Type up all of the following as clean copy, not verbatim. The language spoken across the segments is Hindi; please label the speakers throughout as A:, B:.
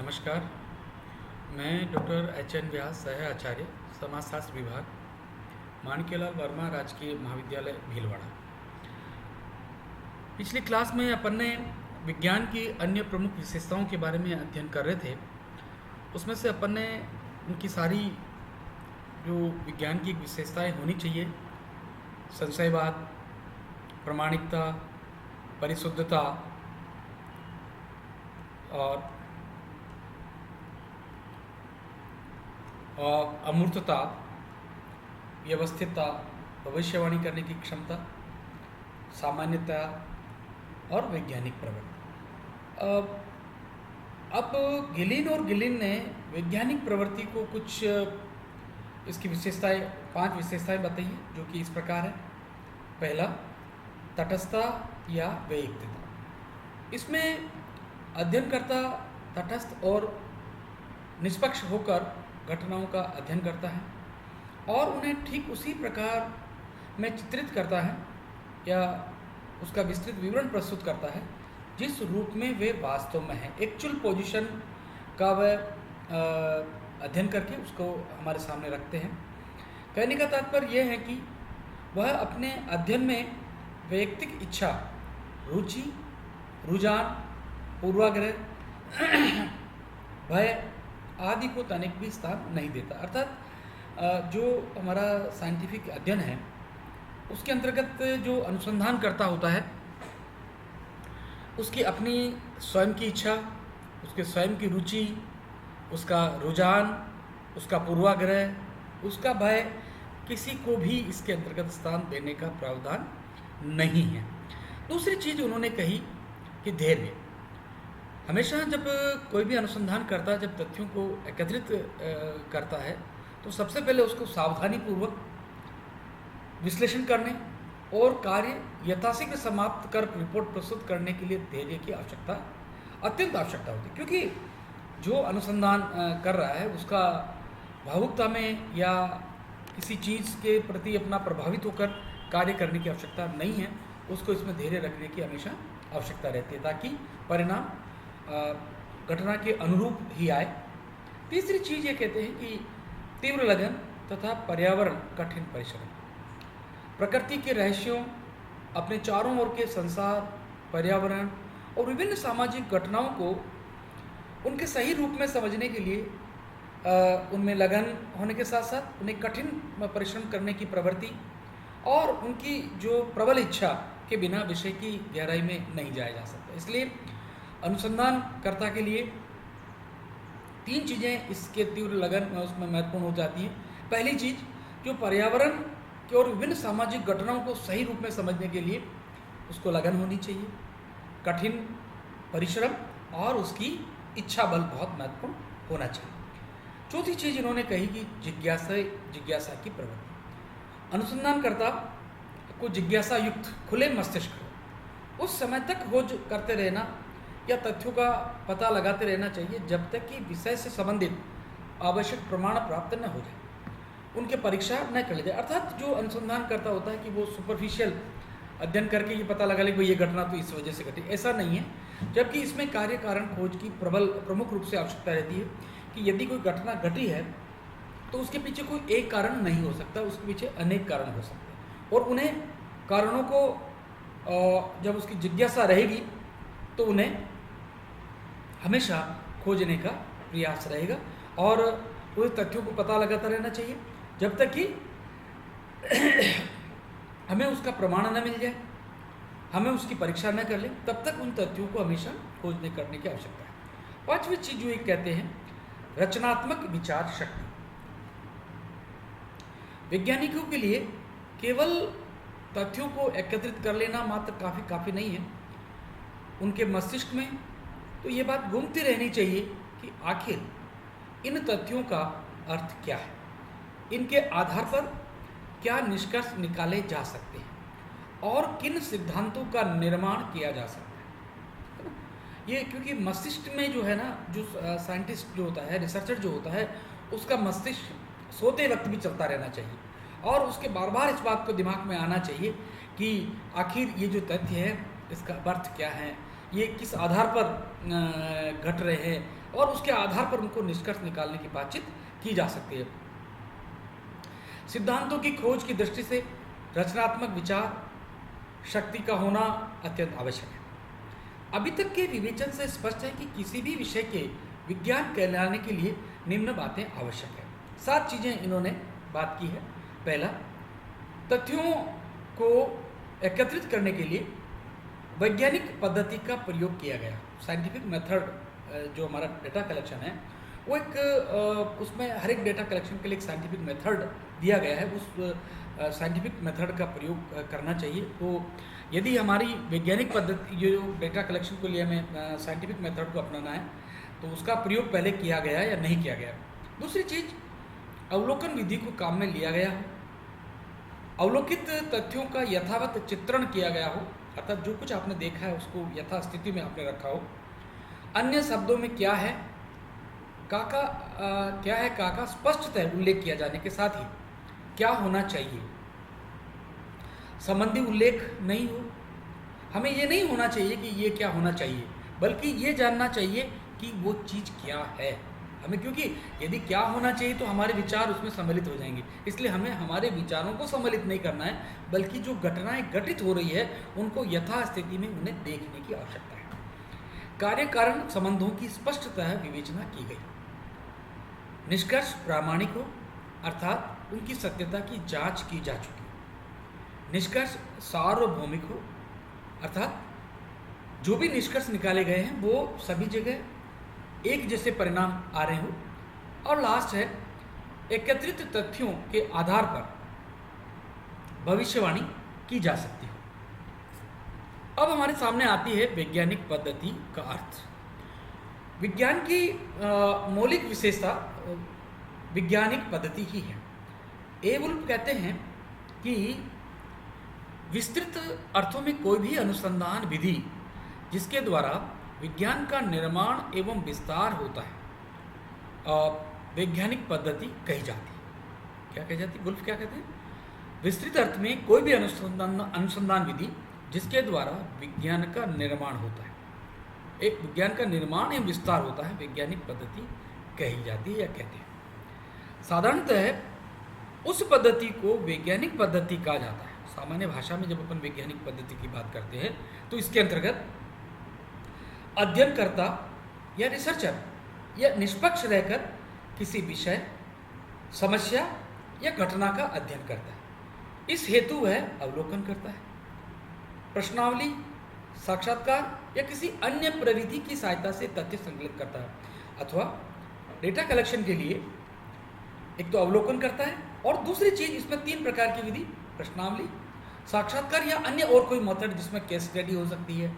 A: नमस्कार। मैं डॉक्टर एच.एन. व्यास, सह आचार्य समाजशास्त्र विभाग, माणिक्यलाल वर्मा राजकीय महाविद्यालय भीलवाड़ा। पिछली क्लास में अपन ने विज्ञान की अन्य प्रमुख विशेषताओं के बारे में अध्ययन कर रहे थे। उसमें से अपन ने उनकी सारी जो विज्ञान की विशेषताएं होनी चाहिए, संशयवाद, प्रामाणिकता, परिशुद्धता और अमूर्तता, व्यवस्थितता, भविष्यवाणी करने की क्षमता, सामान्यता और वैज्ञानिक प्रवृत्ति। अब गिलिन और गिलिन ने वैज्ञानिक प्रवृत्ति को कुछ इसकी विशेषताएं 5 विशेषताएं बताई हैं, जो कि इस प्रकार है। पहला, तटस्थता या वैयक्तिकता। इसमें अध्ययनकर्ता तटस्थ और निष्पक्ष होकर घटनाओं का अध्ययन करता है और उन्हें ठीक उसी प्रकार में चित्रित करता है या उसका विस्तृत विवरण प्रस्तुत करता है जिस रूप में वे वास्तव में हैं। एक्चुअल पोजीशन का वह अध्ययन करके उसको हमारे सामने रखते हैं। कहने का तात्पर्य यह है कि वह अपने अध्ययन में वैयक्तिक इच्छा, रुचि, रुझान, पूर्वाग्रह, भय आदि को तनिक भी स्थान नहीं देता। अर्थात जो हमारा साइंटिफिक अध्ययन है उसके अंतर्गत जो अनुसंधान करता होता है उसकी अपनी स्वयं की इच्छा, उसके स्वयं की रुचि, उसका रुझान, उसका पूर्वाग्रह, उसका भय, किसी को भी इसके अंतर्गत स्थान देने का प्रावधान नहीं है। दूसरी चीज़ उन्होंने कही कि धैर्य। हमेशा जब कोई भी अनुसंधान करता, जब तथ्यों को एकत्रित करता है तो सबसे पहले उसको सावधानीपूर्वक विश्लेषण करने और कार्य यथाशीघ्र समाप्त कर रिपोर्ट प्रस्तुत करने के लिए धैर्य की आवश्यकता, अत्यंत आवश्यकता होती है। क्योंकि जो अनुसंधान कर रहा है उसका भावुकता में या किसी चीज़ के प्रति अपना प्रभावित होकर कार्य करने की आवश्यकता नहीं है। उसको इसमें धैर्य रखने की हमेशा आवश्यकता रहती है ताकि परिणाम घटना के अनुरूप ही आए। तीसरी चीज़ ये कहते हैं कि तीव्र लगन तथा पर्यावरण कठिन परिश्रम। प्रकृति के रहस्यों, अपने चारों ओर के संसार, पर्यावरण और विभिन्न सामाजिक घटनाओं को उनके सही रूप में समझने के लिए उनमें लगन होने के साथ साथ उन्हें कठिन परिश्रम करने की प्रवृत्ति और उनकी जो प्रबल इच्छा के बिना विषय की गहराई में नहीं जाया जा सकता। इसलिए अनुसंधानकर्ता के लिए 3 चीज़ें इसके तीव्र लगन में उसमें महत्वपूर्ण हो जाती हैं। पहली चीज़, जो पर्यावरण की और विभिन्न सामाजिक घटनाओं को सही रूप में समझने के लिए उसको लगन होनी चाहिए, कठिन परिश्रम और उसकी इच्छा बल बहुत महत्वपूर्ण होना चाहिए। चौथी चीज़ इन्होंने कही कि जिज्ञासा की प्रवृत्ति। अनुसंधानकर्ता को जिज्ञासा युक्त खुले मस्तिष्क हो, उस समय तक खोज करते रहना या तथ्यों का पता लगाते रहना चाहिए जब तक कि विषय से संबंधित आवश्यक प्रमाण प्राप्त न हो जाए, उनके परीक्षा न कर ली जाए। अर्थात जो अनुसंधान करता होता है कि वो सुपरफिशियल अध्ययन करके ये पता लगा ले कि ये घटना तो इस वजह से घटी, ऐसा नहीं है। जबकि इसमें कार्य कारण खोज की प्रमुख रूप से आवश्यकता रहती है कि यदि कोई घटना घटी है तो उसके पीछे कोई एक कारण नहीं हो सकता, उसके पीछे अनेक कारण हो सकते हैं और उन्हें कारणों को जब उसकी जिज्ञासा रहेगी तो उन्हें हमेशा खोजने का प्रयास रहेगा और उस तथ्यों को पता लगाता रहना चाहिए जब तक कि हमें उसका प्रमाण न मिल जाए, हमें उसकी परीक्षा न कर ले, तब तक उन तथ्यों को हमेशा खोजने करने की आवश्यकता है। 5वीं चीज जो एक कहते हैं, रचनात्मक विचार शक्ति। वैज्ञानिकों के लिए केवल तथ्यों को एकत्रित कर लेना मात्र काफ़ी नहीं है। उनके मस्तिष्क में तो ये बात घूमती रहनी चाहिए कि आखिर इन तथ्यों का अर्थ क्या है, इनके आधार पर क्या निष्कर्ष निकाले जा सकते हैं और किन सिद्धांतों का निर्माण किया जा सकता है ना। ये क्योंकि मस्तिष्क में जो है ना, जो साइंटिस्ट जो होता है, रिसर्चर जो होता है, उसका मस्तिष्क सोते वक्त भी चलता रहना चाहिए और उसके बार बार इस बात को दिमाग में आना चाहिए कि आखिर ये जो तथ्य है इसका अर्थ क्या है, ये किस आधार पर घट रहे हैं, और उसके आधार पर उनको निष्कर्ष निकालने की बातचीत की जा सकती है। सिद्धांतों की खोज की दृष्टि से रचनात्मक विचार शक्ति का होना अत्यंत आवश्यक है। अभी तक के विवेचन से स्पष्ट है कि किसी भी विषय के विज्ञान कहलाने के लिए निम्न बातें आवश्यक है। 7 चीज़ें इन्होंने बात की है। पहला, तथ्यों को एकत्रित करने के लिए वैज्ञानिक पद्धति का प्रयोग किया गया। साइंटिफिक मेथड जो हमारा डेटा कलेक्शन है, वो एक उसमें हर एक डेटा कलेक्शन के लिए एक साइंटिफिक मेथड दिया गया है। उस साइंटिफिक मेथड का प्रयोग करना चाहिए। तो यदि हमारी वैज्ञानिक पद्धति जो डेटा कलेक्शन के लिए हमें साइंटिफिक मेथड को अपनाना है, तो उसका प्रयोग पहले किया गया है या नहीं किया गया। दूसरी चीज़, अवलोकन विधि को काम में लिया गया हो, अवलोकित तथ्यों का यथावत चित्रण किया गया हो, अर्थात जो कुछ आपने देखा है उसको यथास्थिति में आपने रखा हो। अन्य शब्दों में क्या है काका स्पष्टतः उल्लेख किया जाने के साथ ही क्या होना चाहिए, संबंधी उल्लेख नहीं हो। हमें ये नहीं होना चाहिए कि ये क्या होना चाहिए, बल्कि ये जानना चाहिए कि वो चीज़ क्या है हमें, क्योंकि यदि क्या होना चाहिए तो हमारे विचार उसमें सम्मिलित हो जाएंगे। इसलिए हमें हमारे विचारों को सम्मिलित नहीं करना है, बल्कि जो घटनाएं घटित हो रही है उनको यथास्थिति में उन्हें देखने की आवश्यकता है। कार्य कारण संबंधों की स्पष्टतः विवेचना की गई। निष्कर्ष प्रामाणिक हो, अर्थात उनकी सत्यता की जांच की जा चुकी। निष्कर्ष सार्वभौमिक हो, अर्थात जो भी निष्कर्ष निकाले गए हैं वो सभी जगह एक जैसे परिणाम आ रहे हो। और लास्ट है, एकत्रित तथ्यों के आधार पर भविष्यवाणी की जा सकती हो। अब हमारे सामने आती है वैज्ञानिक पद्धति का अर्थ। विज्ञान की मौलिक विशेषता वैज्ञानिक पद्धति ही है। ए वुल्फ कहते हैं कि विस्तृत अर्थों में कोई भी अनुसंधान विधि जिसके द्वारा विज्ञान का निर्माण एवं विस्तार होता है वैज्ञानिक पद्धति कही जाती है। क्या कही जाती है? वुल्फ क्या कहते हैं? विस्तृत अर्थ में कोई भी अनुसंधान विधि जिसके द्वारा विज्ञान का निर्माण होता है, एक विज्ञान का निर्माण एवं विस्तार होता है, वैज्ञानिक पद्धति कही जाती है या कहते हैं। साधारणतः उस पद्धति को वैज्ञानिक पद्धति कहा जाता है। सामान्य भाषा में जब अपन वैज्ञानिक पद्धति की बात करते हैं तो इसके अंतर्गत अध्ययनकर्ता या रिसर्चर या निष्पक्ष रहकर किसी विषय, समस्या या घटना का अध्ययन करता है। इस हेतु वह अवलोकन करता है, प्रश्नावली, साक्षात्कार या किसी अन्य प्रविधि की सहायता से तथ्य संकलित करता है, अथवा डेटा कलेक्शन के लिए एक तो अवलोकन करता है, और दूसरी चीज इसमें 3 प्रकार की विधि, प्रश्नावली, साक्षात्कार या अन्य और कोई मेथड जिसमें केस स्टडी हो सकती है,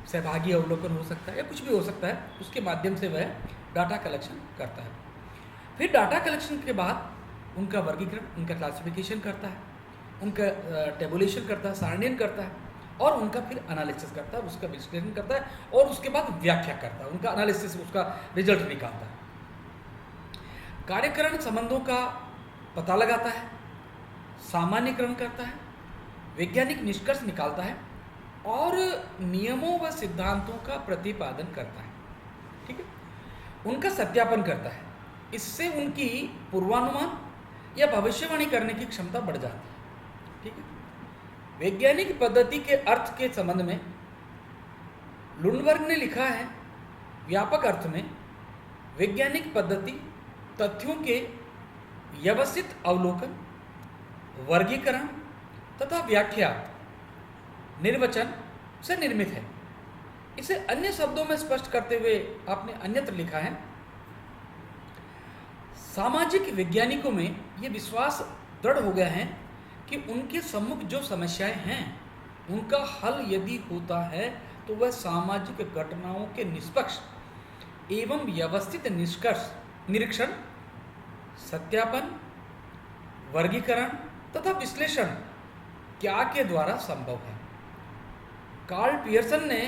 A: सहभागी अवलोकन हो सकता है या कुछ भी हो सकता है, उसके माध्यम से वह डाटा कलेक्शन करता है। फिर डाटा कलेक्शन के बाद उनका वर्गीकरण, उनका क्लासिफिकेशन करता है, उनका टेबुलेशन करता है, सारणीकरण करता है, और उनका फिर एनालिसिस करता है, उसका विश्लेषण करता है, और उसके बाद व्याख्या करता है, उनका एनालिसिस, उसका रिजल्ट निकालता है। कार्यकरण संबंधों का पता लगाता है, सामान्यकरण करता है, वैज्ञानिक निष्कर्ष निकालता है, और नियमों व सिद्धांतों का प्रतिपादन करता है। ठीक है, उनका सत्यापन करता है। इससे उनकी पूर्वानुमान या भविष्यवाणी करने की क्षमता बढ़ जाती है। ठीक है, वैज्ञानिक पद्धति के अर्थ के संबंध में लुंडबर्ग ने लिखा है, व्यापक अर्थ में वैज्ञानिक पद्धति तथ्यों के व्यवस्थित अवलोकन, वर्गीकरण तथा व्याख्या, निर्वचन से निर्मित है। इसे अन्य शब्दों में स्पष्ट करते हुए आपने अन्यत्र लिखा है, सामाजिक वैज्ञानिकों में यह विश्वास दृढ़ हो गया है कि उनके सम्मुख जो समस्याएं हैं उनका हल यदि होता है तो वह सामाजिक घटनाओं के निष्पक्ष एवं व्यवस्थित निरीक्षण, सत्यापन, वर्गीकरण तथा विश्लेषण क्या के द्वारा संभव है। कार्ल पियर्सन ने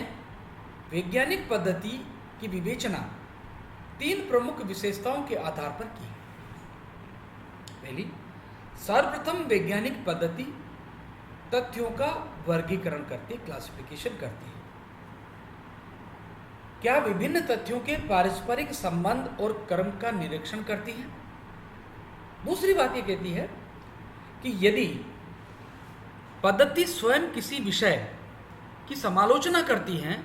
A: वैज्ञानिक पद्धति की विवेचना 3 प्रमुख विशेषताओं के आधार पर की। पहली, सर्वप्रथम वैज्ञानिक पद्धति तथ्यों का वर्गीकरण करती, क्लासिफिकेशन करती है। क्या विभिन्न तथ्यों के पारस्परिक संबंध और कर्म का निरीक्षण करती है। दूसरी बात ये कहती है कि यदि पद्धति स्वयं किसी विषय की समालोचना करती हैं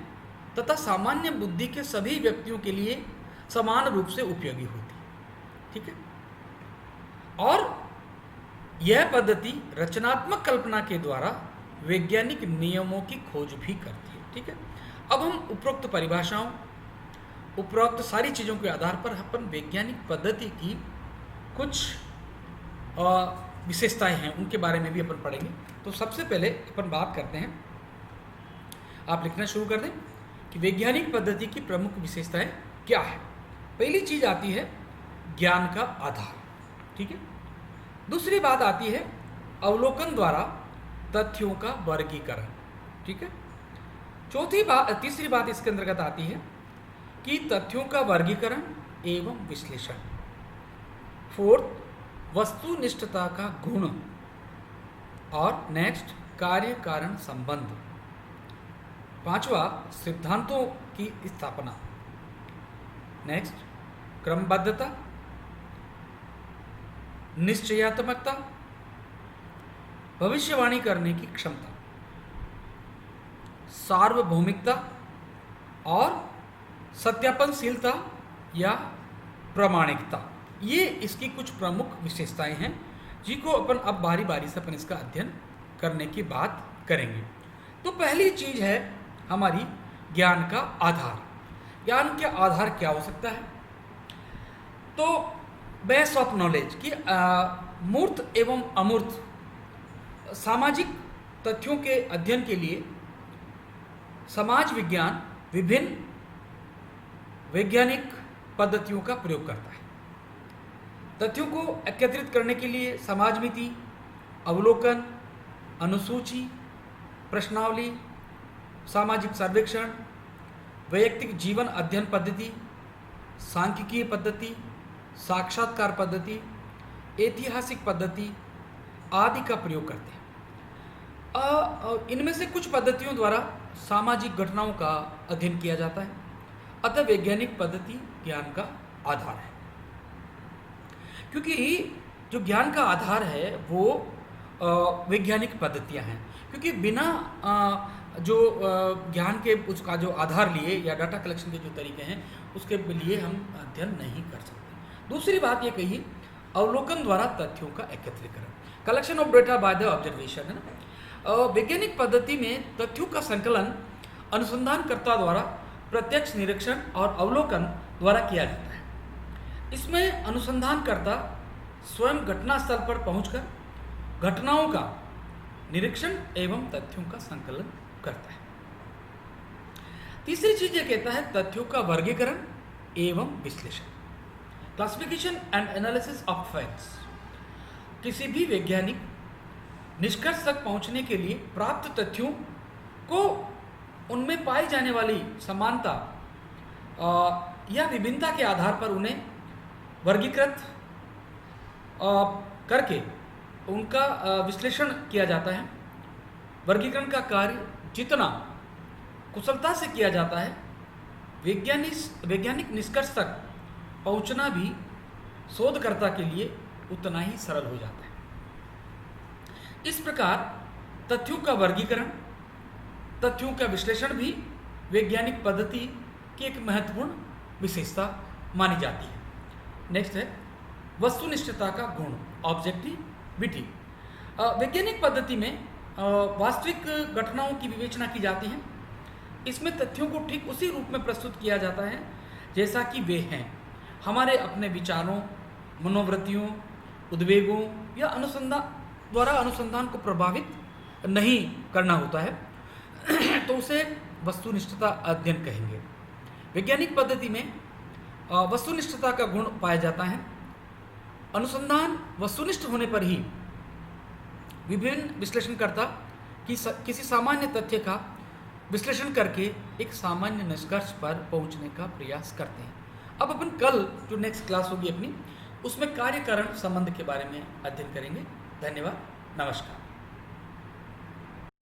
A: तथा सामान्य बुद्धि के सभी व्यक्तियों के लिए समान रूप से उपयोगी होती है। ठीक है। और यह पद्धति रचनात्मक कल्पना के द्वारा वैज्ञानिक नियमों की खोज भी करती है। ठीक है। अब हम उपरोक्त परिभाषाओं, उपरोक्त सारी चीज़ों के आधार पर अपन वैज्ञानिक पद्धति की कुछ विशेषताएं हैं उनके बारे में भी अपन पढ़ेंगे। तो सबसे पहले अपन बात करते हैं, आप लिखना शुरू कर दें कि वैज्ञानिक पद्धति की प्रमुख विशेषताएं क्या है। पहली चीज आती है ज्ञान का आधार। ठीक है। दूसरी बात आती है अवलोकन द्वारा तथ्यों का वर्गीकरण। ठीक है। तीसरी बात इसके अंतर्गत आती है कि तथ्यों का वर्गीकरण एवं विश्लेषण। फोर्थ, वस्तुनिष्ठता का गुण। और नेक्स्ट, कार्य कारण संबंध। पांचवा, सिद्धांतों की स्थापना। नेक्स्ट, क्रमबद्धता, निश्चयात्मकता, भविष्यवाणी करने की क्षमता, सार्वभौमिकता और सत्यापनशीलता या प्रामाणिकता। ये इसकी कुछ प्रमुख विशेषताएं हैं जिनको अपन अब बारी बारी से अपन इसका अध्ययन करने की बात करेंगे। तो पहली चीज है हमारी ज्ञान का आधार। ज्ञान के आधार क्या हो सकता है? तो बेस ऑफ नॉलेज की मूर्त एवं अमूर्त सामाजिक तथ्यों के अध्ययन के लिए समाज विज्ञान विभिन्न वैज्ञानिक पद्धतियों का प्रयोग करता है। तथ्यों को एकत्रित करने के लिए समाजमिति, अवलोकन, अनुसूची, प्रश्नावली, सामाजिक सर्वेक्षण, वैयक्तिक जीवन अध्ययन पद्धति, सांख्यिकीय पद्धति, साक्षात्कार पद्धति, ऐतिहासिक पद्धति आदि का प्रयोग करते हैं। इनमें से कुछ पद्धतियों द्वारा सामाजिक घटनाओं का अध्ययन किया जाता है। अतः वैज्ञानिक पद्धति ज्ञान का आधार है, क्योंकि जो ज्ञान का आधार है वो वैज्ञानिक पद्धतियां हैं। क्योंकि बिना जो ज्ञान के उसका जो आधार लिए या डाटा कलेक्शन के जो तरीके हैं उसके लिए हम अध्ययन नहीं कर सकते। दूसरी बात ये कही, अवलोकन द्वारा तथ्यों का एकत्रीकरण, collection of data by the observation, है ना। वैज्ञानिक पद्धति में तथ्यों का संकलन अनुसंधानकर्ता द्वारा प्रत्यक्ष निरीक्षण और अवलोकन द्वारा किया जाता है। इसमें अनुसंधानकर्ता स्वयं घटनास्थल पर पहुंचकर घटनाओं का निरीक्षण एवं तथ्यों का संकलन करता है। तीसरी चीज ये कहता है तथ्यों का वर्गीकरण एवं विश्लेषण, classification and analysis of facts. किसी भी वैज्ञानिक निष्कर्ष तक पहुंचने के लिए प्राप्त तथ्यों को उनमें पाई जाने वाली समानता या विभिन्नता के आधार पर उन्हें वर्गीकृत करके उनका विश्लेषण किया जाता है। वर्गीकरण का कार्य जितना कुशलता से किया जाता है, वैज्ञानिक निष्कर्ष तक पहुंचना भी शोधकर्ता के लिए उतना ही सरल हो जाता है। इस प्रकार तथ्यों का वर्गीकरण, तथ्यों का विश्लेषण भी वैज्ञानिक पद्धति की एक महत्वपूर्ण विशेषता मानी जाती है। नेक्स्ट है वस्तुनिष्ठता का गुण, ऑब्जेक्टिविटी। वैज्ञानिक पद्धति में वास्तविक घटनाओं की विवेचना की जाती है। इसमें तथ्यों को ठीक उसी रूप में प्रस्तुत किया जाता है जैसा कि वे हैं। हमारे अपने विचारों, मनोवृत्तियों, उद्वेगों या अनुसंधान को प्रभावित नहीं करना होता है तो उसे वस्तुनिष्ठता अध्ययन कहेंगे। वैज्ञानिक पद्धति में वस्तुनिष्ठता का गुण पाया जाता है। अनुसंधान वस्तुनिष्ठ होने पर ही विभिन्न विश्लेषणकर्ता किसी सामान्य तथ्य का विश्लेषण करके एक सामान्य निष्कर्ष पर पहुंचने का प्रयास करते हैं। अब अपन कल जो नेक्स्ट क्लास होगी अपनी, उसमें कार्य कारण संबंध के बारे में अध्ययन करेंगे। धन्यवाद, नमस्कार।